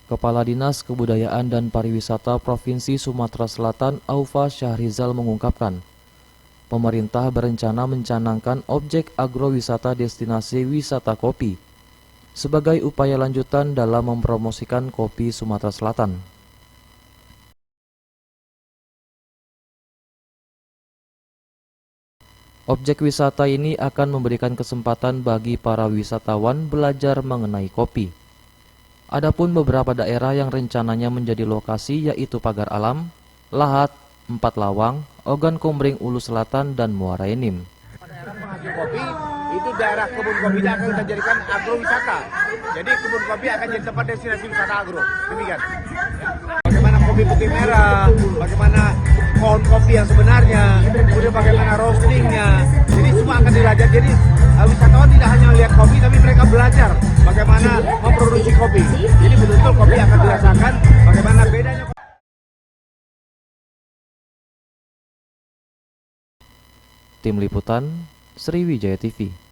Kepala Dinas Kebudayaan dan Pariwisata Provinsi Sumatera Selatan Aufa Syahrizal mengungkapkan, pemerintah berencana mencanangkan objek agrowisata destinasi wisata kopi sebagai upaya lanjutan dalam mempromosikan kopi Sumatera Selatan. Objek wisata ini akan memberikan kesempatan bagi para wisatawan belajar mengenai kopi. Adapun beberapa daerah yang rencananya menjadi lokasi yaitu Pagar Alam, Lahat, Empat Lawang, Ogan Komering Ulu Selatan, dan Muara Enim. Daerah penghasil kopi itu daerah kebun kopinya akan kita jadikan agrowisata. Jadi kebun kopi akan jadi tempat destinasi wisata agro. Demikian. Bagaimana kopi putih merah, bagaimana pohon kopi yang sebenarnya, kemudian bagaimana roastingnya. Jadi semua akan dilajar. Jadi wisatawan tidak hanya melihat kopi, tapi mereka belajar bagaimana memproduksi kopi. Jadi betul-betul kopi akan dirasakan bagaimana bedanya. Tim Liputan, Sriwijaya TV.